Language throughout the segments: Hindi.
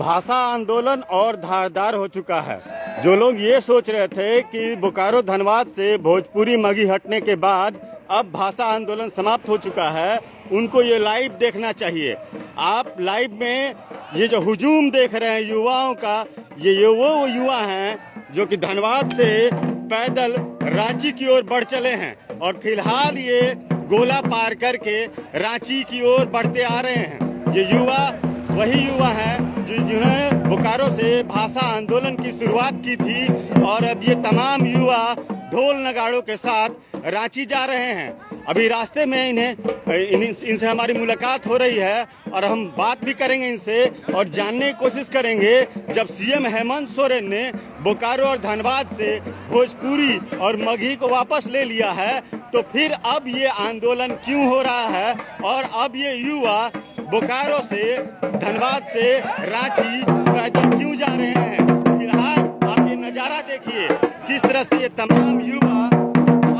भाषा आंदोलन और धारदार हो चुका है। जो लोग ये सोच रहे थे कि बोकारो धनबाद से भोजपुरी मगही हटने के बाद अब भाषा आंदोलन समाप्त हो चुका है, उनको ये लाइव देखना चाहिए। आप लाइव में ये जो हुजूम देख रहे हैं युवाओं का, ये वो युवा हैं जो कि धनबाद से पैदल रांची की ओर बढ़ चले हैं और फिलहाल ये गोला पार करके रांची की ओर बढ़ते आ रहे हैं। ये युवा वही युवा हैं जिन्होंने बोकारो से भाषा आंदोलन की शुरुआत की थी और अब ये तमाम युवा ढोल नगाड़ों के साथ रांची जा रहे हैं। अभी रास्ते में इनसे हमारी मुलाकात हो रही है और हम बात भी करेंगे इनसे और जानने की कोशिश करेंगे। जब सीएम हेमंत सोरेन ने बोकारो और धनबाद से भोजपुरी और मगही को वापस ले लिया है, तो फिर अब ये आंदोलन क्यों हो रहा है और अब ये युवा बोकारो से धनबाद से रांची पैदल क्यों जा रहे हैं। फिलहाल आप ये नजारा देखिए, किस तरह से ये तमाम युवा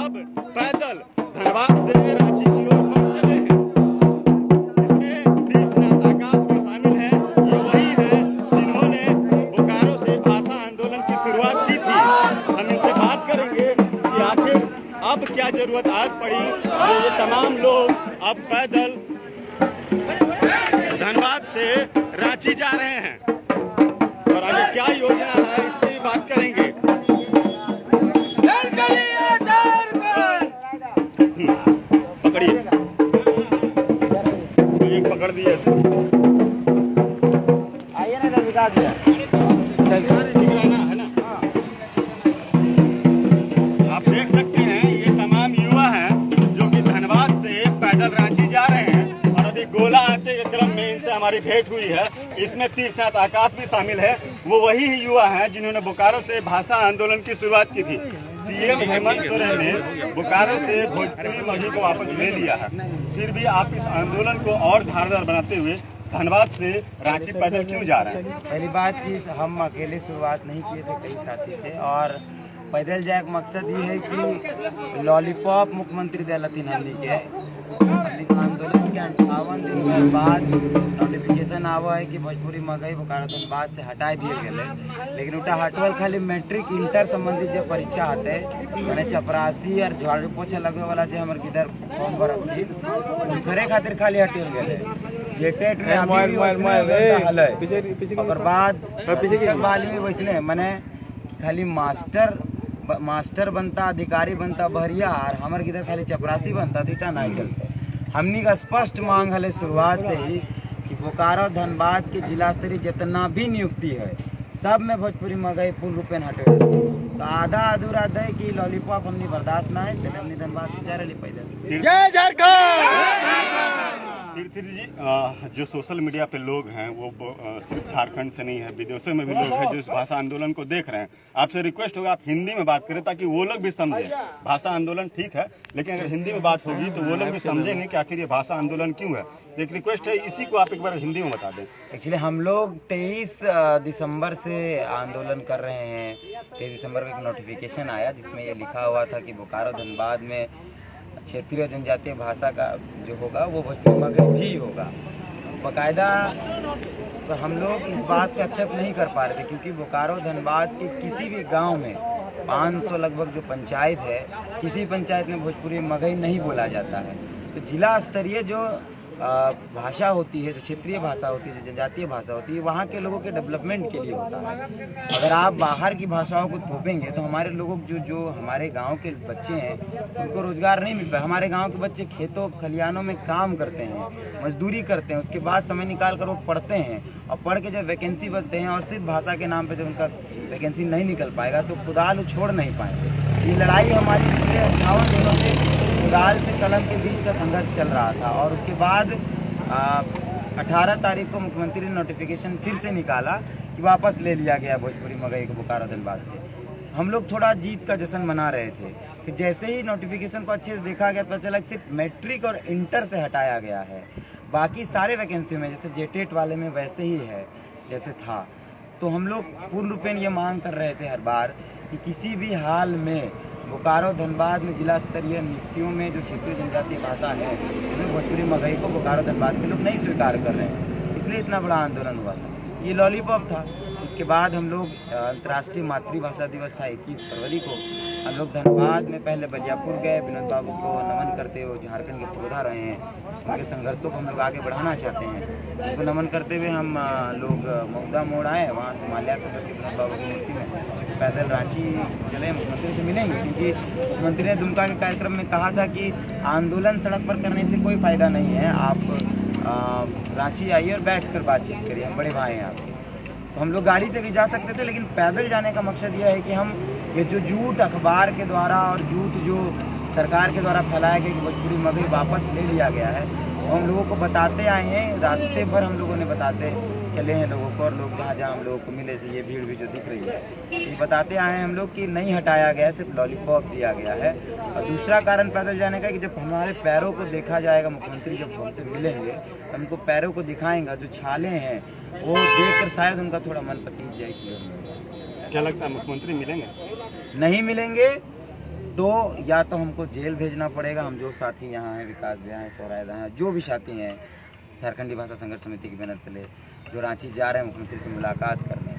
अब पैदल धनबाद से रांची की ओर बढ़ चले हैं। इसमें तीर्थनाथ आकाश भी शामिल है। ये वही है जिन्होंने बोकारो से भाषा आंदोलन की शुरुआत की थी। हम इनसे बात करेंगे कि आखिर अब क्या जरूरत आज पड़ी तो ये तमाम लोग अब पैदल धनबाद से रांची जा रहे हैं और आगे क्या योजना है इस पर भी बात करेंगे। पकड़िए, एक पकड़ दिए आइए ना, दिखा दिया है ना। आप देख सकते हैं ये तमाम युवा हैं जो कि धनबाद से पैदल रांची जा रहे हैं और अभी गोला आते के क्रम में इनसे हमारी भेंट हुई है। इसमें तीर्थनाथ आकाश भी शामिल है। वो वही युवा हैं जिन्होंने बोकारो से भाषा आंदोलन की शुरुआत की थी। सीएम हेमंत सोरेन ने बोकारो से भोजपुरी मगही को वापस ले लिया है, फिर भी आप इस आंदोलन को और धारदार बनाते हुए धनबाद से रांची पैदल क्यों जा रहे हैं? पहली बात कि हम अकेले शुरुआत नहीं किए थे, कई साथी थे और पैदल जाए का मकसद ये है कि लॉलीपॉप मुख्यमंत्री दिलथिन हमनी के आंदोलन के 58 दिन के बाद नोटिफिकेशन आवा है कि भोजपुरी मगही बोकारो धनबाद से हटा दिए गए, लेकिन उटा हटवल खाली मैट्रिक इंटर संबंधित जो परीक्षा आते मैंने चपरासी और झाड़ू पोछा लगे वाला जो हमारे किधर फॉर्म भरल छी घरे खातिर खाली हटियल गए। जेटेट में और बाद शिक्षक बहाली में वैसने मैंने खाली मास्टर बनता, अधिकारी बनता बहरिया और हमारे किधर खाली चपरासी बनता तो इतना नहीं चलते। हमनी का स्पष्ट मांग है शुरुआत से ही कि बोकारो धनबाद के जिला स्तरीय जितना भी नियुक्ति है सब में भोजपुरी मगही पूर्ण रूपेण हटे। तो आधा अधूरा दे कि लॉलीपॉप हमनी बर्दाश्त ना है, तो हमनी धनबाद से जा रही पैदल। जय झारखंड। तीर्थी जी, जो सोशल मीडिया पे लोग हैं वो सिर्फ झारखंड से नहीं है, विदेशों में भी लोग हैं जो इस भाषा आंदोलन को देख रहे हैं। आपसे रिक्वेस्ट होगा आप हिंदी में बात करें ताकि वो लोग भी समझें। भाषा आंदोलन ठीक है, लेकिन अगर हिंदी में बात होगी तो वो लोग भी समझेंगे कि आखिर ये भाषा आंदोलन क्यों है। एक रिक्वेस्ट है, इसी को आप एक बार हिंदी में बता दें। एक्चुअली हम लोग 23 दिसंबर से आंदोलन कर रहे हैं। 23 दिसंबर को एक नोटिफिकेशन आया जिसमें ये लिखा हुआ था कि बोकारो धनबाद में क्षेत्रीय जनजातीय भाषा का जो होगा वो भोजपुरी मगही भी होगा। बाकायदा तो हम लोग इस बात को एक्सेप्ट नहीं कर पा रहे थे क्योंकि बोकारो धनबाद के किसी भी गांव में 500 लगभग जो पंचायत है, किसी पंचायत में भोजपुरी मगही नहीं बोला जाता है। तो जिला स्तरीय जो भाषा होती है, जो क्षेत्रीय भाषा होती है, जो जनजातीय भाषा होती है, वहाँ के लोगों के डेवलपमेंट के लिए होता है। अगर आप बाहर की भाषाओं को थोपेंगे तो हमारे लोगों जो हमारे गांव के बच्चे हैं उनको रोजगार नहीं मिल पाए। हमारे गांव के बच्चे खेतों खलिहानों में काम करते हैं, मजदूरी करते हैं, उसके बाद समय निकाल कर वो पढ़ते हैं और पढ़ के जब वैकेंसी बनते हैं और सिर्फ भाषा के नाम पर जब उनका वैकेंसी नहीं निकल पाएगा तो खुदाल छोड़ नहीं पाएंगे। ये लड़ाई हमारी पिछले 58 दिनों से खुदाल से कलम के बीच का संघर्ष चल रहा था और उसके बाद 18 तारीख को मुख्यमंत्री ने नोटिफिकेशन फिर से निकाला कि वापस ले लिया गया भोजपुरी मगही को बोकारो धनबाद से। हम लोग थोड़ा जीत का जश्न मना रहे थे कि जैसे ही नोटिफिकेशन को अच्छे से देखा गया पता चला कि सिर्फ मैट्रिक और इंटर से हटाया गया है, बाकी सारे वैकेंसी में जैसे जेटेट वाले में वैसे ही है जैसे था। तो हम लोग पूर्ण रूपेण ये मांग कर रहे थे हर बार कि किसी भी हाल में बोकारो धनबाद में जिला स्तरीय नियुक्तियों में जो क्षेत्रीय जनजातीय भाषा है उसमें भोजपुरी मगही को बोकारो धनबाद के लोग नहीं स्वीकार कर रहे हैं, इसलिए इतना बड़ा आंदोलन हुआ था। ये लॉलीपॉप था। उसके बाद हम लोग अंतर्राष्ट्रीय मातृभाषा दिवस था 21 फरवरी को, हम लोग धनबाद में पहले बलियापुर गए, विनोद बाबू को नमन करते हुए, झारखंड के पुरोधा रहे हैं, उनके संघर्षों को हम लोग आगे बढ़ाना चाहते हैं, उनको नमन करते हुए हम लोग मऊदा मोड़ आए, वहाँ से माल्यार्पण करके विनोद बाबू की मूर्ति में पैदल रांची चले, मुख्यमंत्री से मिलेंगे, क्योंकि मुख्यमंत्री ने दुमका के कार्यक्रम में कहा था कि आंदोलन सड़क पर करने से कोई फायदा नहीं है, आप रांची आइए और बैठ कर बातचीत करिए, हम बड़े भाई हैं आपके। तो हम लोग गाड़ी से भी जा सकते थे, लेकिन पैदल जाने का मकसद यह है कि हम ये जो झूठ अखबार के द्वारा और झूठ जो सरकार के द्वारा फैलाया गया कि भोजपुरी मगही वापस ले लिया गया है, वो हम लोगों को बताते आए हैं, रास्ते भर हम लोगों ने बताते चले हैं लोगों को, और लोग जहाँ जहाँ हम लोगों को मिले से ये भीड़ भी जो दिख रही है, ये बताते आए हैं हम लोग कि नहीं हटाया गया है, सिर्फ लॉलीपॉप दिया गया है। और दूसरा कारण पैदल जाने का कि जब हमारे पैरों को देखा जाएगा, मुख्यमंत्री जब हमसे मिलेंगे तो उनको पैरों को दिखाएंगा, जो छाले हैं वो देखकर शायद उनका थोड़ा मन पसीज जाए, इसलिए। क्या लगता है मुख्यमंत्री मिलेंगे? नहीं मिलेंगे तो या तो हमको जेल भेजना पड़ेगा, हम जो साथी यहाँ हैं, विकास भैया हैं, सौरायदा हैं, जो भी साथी हैं झारखंडी भाषा संघर्ष समिति की बैनर तले, जो रांची जा रहे हैं मुख्यमंत्री से मुलाकात करने,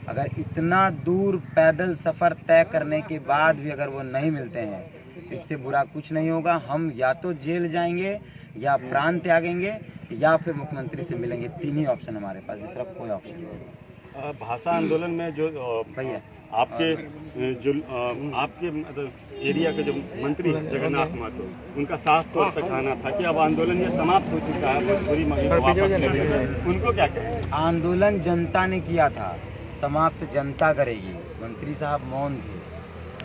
अगर इतना दूर पैदल सफ़र तय करने के बाद भी अगर वो नहीं मिलते हैं, इससे बुरा कुछ नहीं होगा। हम या तो जेल जाएंगे, या प्राण त्यागेंगे, या फिर मुख्यमंत्री से मिलेंगे। तीन ही ऑप्शन हमारे पास, दूसरा कोई ऑप्शन नहीं। भाषा आंदोलन में जो भैया आपके जो आपके मतलब एरिया के जो मंत्री हैं जगन्नाथ महतो, उनका साफ तौर तक कहना था कि अब आंदोलन ये समाप्त हो चुका है, भोजपुरी मगही को वापस ले लिया जाए। उनको क्या कहें? आंदोलन जनता ने किया था, समाप्त जनता करेगी। मंत्री साहब मौन थे,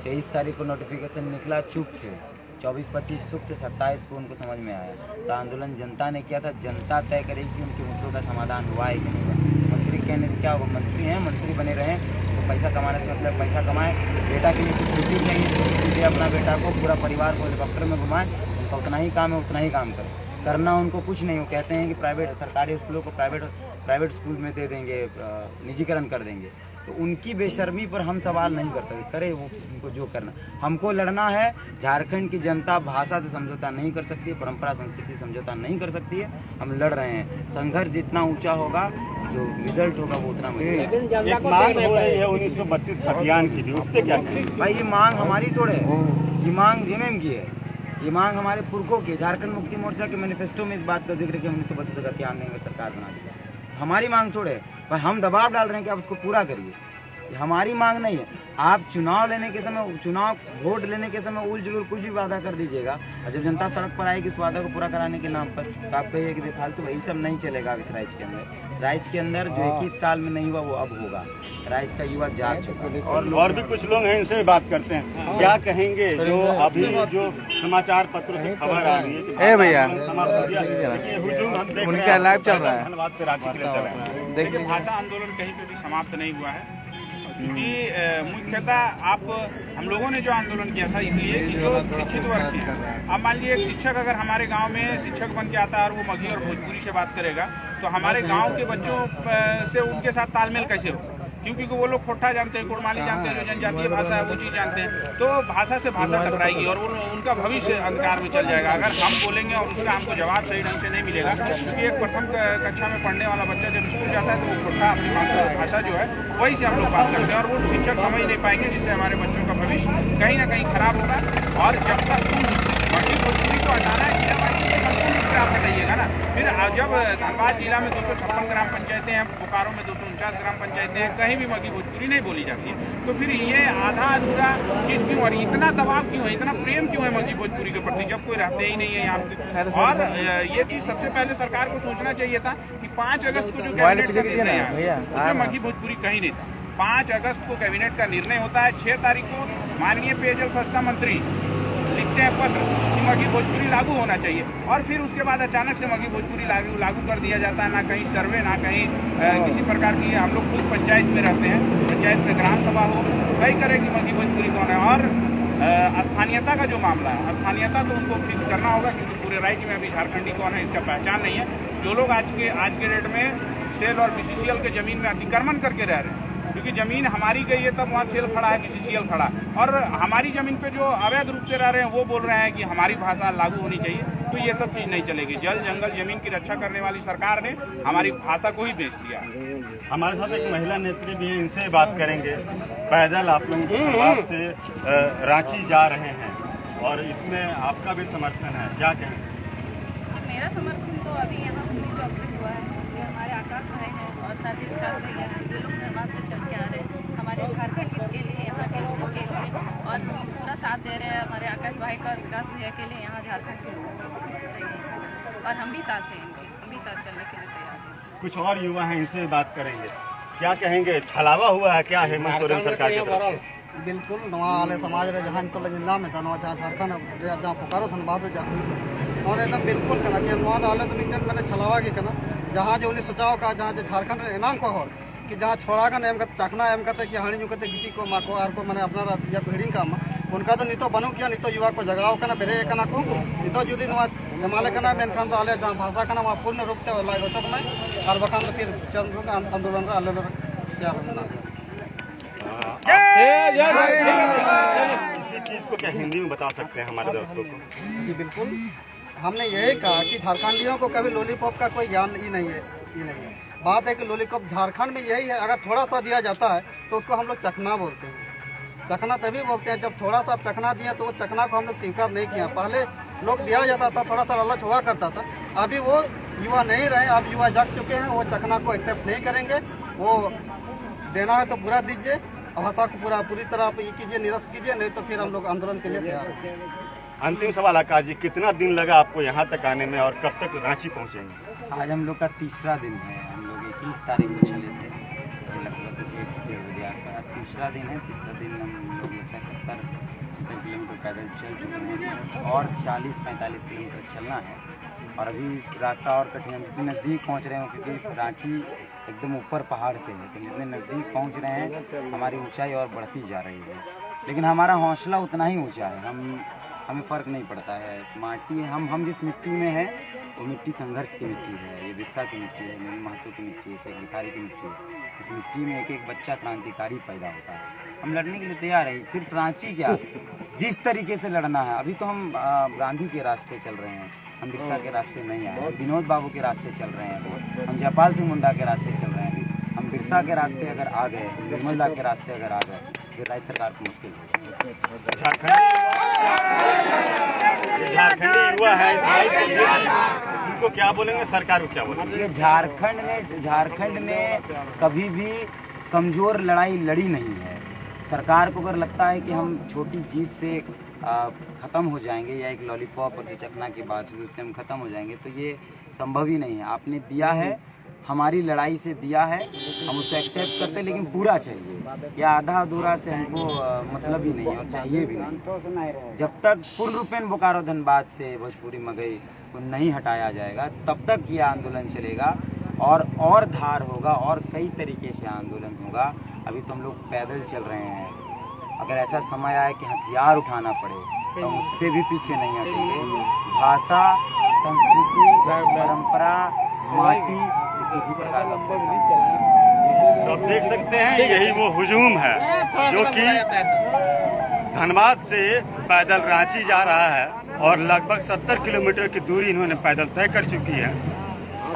23 तारीख को नोटिफिकेशन निकला, चुप थे, 24-25 चुप थे, 27 को उनको समझ में आया। तो आंदोलन जनता ने किया था, जनता तय करेगी कि उनके मुद्दों का समाधान हुआ है कि नहीं हुआ। मंत्री कहने से क्या होगा? मंत्री हैं, मंत्री बने रहें तो पैसा कमाने से मतलब पैसा कमाएं, बेटा के लिए सिक्योरिटी चाहिए, सिक्योरिटी दे अपना बेटा को, पूरा परिवार को हेलीकॉप्टर में घुमाएं, उनका उतना ही काम है, उतना ही काम करें, करना उनको कुछ नहीं। वो कहते हैं कि प्राइवेट सरकारी स्कूलों को प्राइवेट स्कूल में दे देंगे, निजीकरण कर देंगे, तो उनकी बेशर्मी पर हम सवाल नहीं कर सकते, करे वो उनको जो करना। हमको लड़ना है, झारखंड की जनता भाषा से समझौता नहीं कर सकती है, परंपरा संस्कृति समझौता नहीं कर सकती है, हम लड़ रहे हैं। संघर्ष जितना ऊंचा होगा, जो रिजल्ट होगा वो उतना मिलेगा। एक मांग हो रही है 1932 खतियान की भी, उस पर क्या कहें? भाई ये मांग हमारी थोड़े है, ये मांग जेएमएम की है, ये मांग हमारे पुरखों की। झारखंड मुक्ति मोर्चा के मैनिफेस्टो में इस बात का जिक्र कि 1932 खतियान देंगे, सरकार बना देगा, हमारी मांग छोड़े, पर हम दबाव डाल रहे हैं कि आप उसको पूरा करिए, ये हमारी मांग नहीं है। आप चुनाव लेने के समय, चुनाव वोट लेने के समय उल जुलूल कुछ भी वादा कर दीजिएगा, और जब जनता सड़क पर आएगी इस वादा को पूरा कराने के नाम पर, तो आप कहिए कि बेफालतू, वही सब नहीं चलेगा इस राज्य के अंदर। राज्य के अंदर जो 21 साल में नहीं हुआ वो अब होगा, राज्य का युवा जाग चुका है। और भी कुछ लोग हैं, इनसे भी बात करते हैं, क्या कहेंगे जो अभी जो समाचार पत्रों से खबर आ रही है कि भैया उनका लाइव चल रहा है, धन्यवाद से रांची के लिए चल रहा है। देखिए, भाषा आंदोलन कहीं पे भी समाप्त नहीं हुआ है, क्योंकि मुख्यतः हम लोगों ने जो आंदोलन किया था इसलिए कि जो शिक्षित वर्ग है, अब मान लीजिए एक शिक्षक अगर हमारे गांव में शिक्षक बन के आता है और वो मगही और भोजपुरी से बात करेगा, तो हमारे गांव के बच्चों से उनके साथ तालमेल कैसे हो? क्योंकि वो लोग खोटा जानते हैं, कुड़माली जानते हैं, जो जनजातीय भाषा है वो चीज़ जानते हैं, तो भाषा से भाषा टकराएगी और उनका भविष्य अंधकार में चल जाएगा। अगर हम बोलेंगे और उसका हमको जवाब सही ढंग से नहीं मिलेगा, क्योंकि एक प्रथम कक्षा में पढ़ने वाला बच्चा जब स्कूल जाता है तो वो खोटा अपनी मातृभाषा जो है वही से हम लोग बात करते हैं, और वो शिक्षक समझ नहीं पाएंगे, जिससे हमारे बच्चों का भविष्य कहीं ना कहीं खराब होगा। और जब तक मगही भोजपुरी को हटाना है, आप बताइएगा ना, फिर जब धनबाद जिला में 256 ग्राम पंचायतें हैं, बोकारो में 249 ग्राम पंचायतें हैं, कहीं भी मगही भोजपुरी नहीं बोली जाती है, तो फिर ये आधा अधूरा चीज क्यों, और इतना दबाव क्यों है, इतना प्रेम क्यों है मगही भोजपुरी के प्रति, जब कोई रहते ही नहीं है यहाँ पे। और ये चीज सबसे पहले सरकार को सोचना चाहिए था कि 5 अगस्त को जो कैबिनेट का निर्णय है उसमें मगही भोजपुरी कहीं नहीं था। 5 अगस्त को कैबिनेट का निर्णय होता है, 6 तारीख को माननीय पेयजल स्वच्छता मंत्री लिखते हैं पत्र कि मगही भोजपुरी लागू होना चाहिए, और फिर उसके बाद अचानक से मगही भोजपुरी लागू कर दिया जाता है। ना कहीं सर्वे, ना कहीं किसी प्रकार की, हम लोग खुद पंचायत में रहते हैं, पंचायत में ग्राम सभा हो, कई करें कि मगही भोजपुरी कौन है। और स्थानीयता का जो मामला है, स्थानीयता तो उनको फिक्स करना होगा, क्योंकि पूरे राज्य में अभी झारखंडी कौन है इसका पहचान नहीं है। जो लोग आज के डेट में सेल और बीसीसीएल के जमीन में अतिक्रमण करके रह रहे हैं, क्योंकि जमीन हमारी गई है तब वहाँ सेल खड़ा है, बीसीसीएल खड़ा, और हमारी जमीन पे जो अवैध रूप से रह रहे हैं वो बोल रहे हैं कि हमारी भाषा लागू होनी चाहिए। तो ये सब चीज नहीं चलेगी। जल जंगल जमीन की रक्षा करने वाली सरकार ने हमारी भाषा को ही बेच दिया। हमारे साथ एक महिला नेत्री भी है, इनसे बात करेंगे। पैदल आप लोग धनबाद से रांची जा रहे हैं और इसमें आपका भी समर्थन है, क्या कहें? मेरा समर्थन तो अभी यहाँ पुलिस चौक से हुआ है। ये हमारे आकाश भाई हैं और साथी विकास भैया हैं, जो लोग धनबाद से चल के आ रहे हैं हमारे झारखंड के लिए, यहाँ के लोगों के लिए, और पूरा साथ दे रहे हैं हमारे आकाश भाई का और विकास भैया के लिए यहाँ झारखंड के लोग। और हम भी साथ हैं इनके, हम भी साथ चलने के लिए तैयार हैं। कुछ और युवा हैं, इनसे बात करेंगे। क्या कहेंगे, छलावा हुआ है क्या हेमंत सोरेन सरकार की तरफ से? बिल्कुल नवा वाले समाज रे जहाँ तो जिला में था नवा जहाँ झारखंड जहाँ पुकारो धनबाद में जहाँ और एकदम बिल्कुल करना कि नवा वाले तो निकल मैंने छलावा की करना जहाँ जो उन्हें सोचाओ का जहाँ जो झारखंड इनाम को हो कि जहाँ छोड़ा का नेम करते चखना एम करते कि हानि जो करते गिटी को माँ को आर को मैंने अपना या भीड़ी का उनका तो नितो बनू किया नितो युवा को जगाओ करना बेरे करना को नितो जुदी नवा जमाले करना मेन खान तो आले जहाँ भाषा करना वहाँ पूर्ण रूप से लाई रोचक में और बखान तो फिर चंद्र का आंदोलन का अलग क्या होना इसी चीज को क्या हिंदी में बता सकते हैं हमारे दर्शकों को? जी बिल्कुल, हमने यही कहा कि झारखंडियों को कभी लॉलीपॉप का कोई ज्ञान ही नहीं है। बात है कि लॉलीपॉप झारखंड में यही है, अगर थोड़ा सा दिया जाता है तो उसको हम लोग चखना बोलते हैं। चखना तभी बोलते हैं जब थोड़ा सा चखना दिया तो वो चखना को हम लोग स्वीकार नहीं किया। पहले लोग दिया जाता था, थोड़ा सा लालच हुआ करता था। अभी वो युवा नहीं रहे, अब युवा जग चुके हैं, वो चखना को एक्सेप्ट नहीं करेंगे। वो देना है तो पूरा दीजिए, भाषा को पूरी तरह आप ये कीजिए, निरस्त कीजिए, नहीं तो फिर हम लोग आंदोलन के लिए तैयार हैं। अंतिम सवाल आकाश जी, कितना दिन लगा आपको यहाँ तक आने में और कब तक रांची पहुँचेंगे? आज हम लोग का तीसरा दिन है। हम लोग 21 तारीख को चले थे, लगभग 1 बजे आसपास। तीसरा दिन है। तीसरा दिन हम लोग 70 किलोमीटर पैदल चल चुके हैं और 40-45 किलोमीटर चलना है। और अभी रास्ता और कठिन, हम जितने नज़दीक पहुंच रहे हैं क्योंकि रांची एकदम ऊपर पहाड़ पे है, तो जितने नज़दीक पहुंच रहे हैं हमारी ऊंचाई और बढ़ती जा रही है। लेकिन हमारा हौसला उतना ही ऊंचा है। हमें फ़र्क नहीं पड़ता है। माटी हम जिस मिट्टी में है वो मिट्टी संघर्ष की मिट्टी है। ये बिरसा की मिट्टी है, मेरी महतो की मिट्टी है, शेख भिखारी की मिट्टी है। इस मिट्टी में एक एक बच्चा क्रांतिकारी पैदा होता है। हम लड़ने के लिए तैयार है। सिर्फ रांची क्या, जिस तरीके से लड़ना है। अभी तो हम गांधी के रास्ते चल रहे हैं, हम बिरसा के रास्ते नहीं आए। हम विनोद बाबू के रास्ते चल रहे हैं, हम जयपाल सिंह मुंडा के रास्ते चल रहे हैं। हम बिरसा के रास्ते अगर आ गए, निर्मल दा के रास्ते अगर आ गए, फिर राज्य सरकार को मुश्किल है। झारखंडी युवा है, उनको क्या बोलेंगे, सरकार को क्या बोलेंगे? ये झारखंड ने कभी भी कमजोर लड़ाई लड़ी नहीं है। सरकार को अगर लगता है कि हम छोटी जीत से ख़त्म हो जाएंगे या एक लॉलीपॉप और चखना के बाद उससे हम ख़त्म हो जाएंगे, तो ये संभव ही नहीं है। आपने दिया है, हमारी लड़ाई से दिया है, हम उसको एक्सेप्ट करते हैं, लेकिन पूरा चाहिए। या आधा अधूरा से हमको मतलब ही नहीं है और चाहिए भी नहीं। जब तक पूर्ण रूपेण बोकारो धनबाद से भोजपुरी मगही को नहीं हटाया जाएगा, तब तक ये आंदोलन चलेगा और धार होगा और कई तरीके से आंदोलन होगा। अभी तो हम लोग पैदल चल रहे हैं। अगर ऐसा समय आए कि हथियार उठाना पड़े तो हम उससे भी पीछे नहीं हटेंगे। भाषा, संस्कृति, परंपरा, माटी से किसी प्रकार का तो आप देख सकते हैं यही वो हुजूम है जो कि धनबाद से पैदल रांची जा रहा है और लगभग 70 किलोमीटर की दूरी इन्होंने पैदल तय कर चुकी है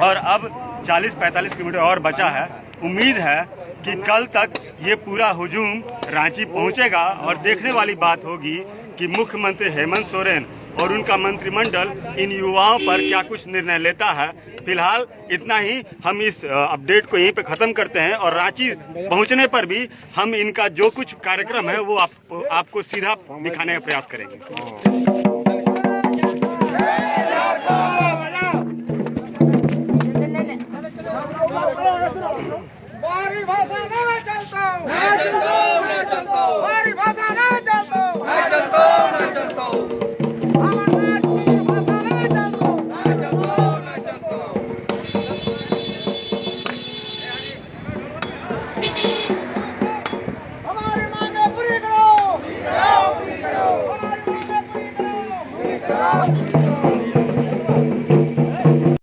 और अब 40-45 किलोमीटर और बचा है। उम्मीद है कि कल तक ये पूरा हुजूम रांची पहुंचेगा और देखने वाली बात होगी कि मुख्यमंत्री हेमंत सोरेन और उनका मंत्रिमंडल इन युवाओं पर क्या कुछ निर्णय लेता है। फिलहाल इतना ही, हम इस अपडेट को यहीं पे खत्म करते हैं और रांची पहुंचने पर भी हम इनका जो कुछ कार्यक्रम है वो आपको सीधा दिखाने का प्रयास करेंगे। Thank you.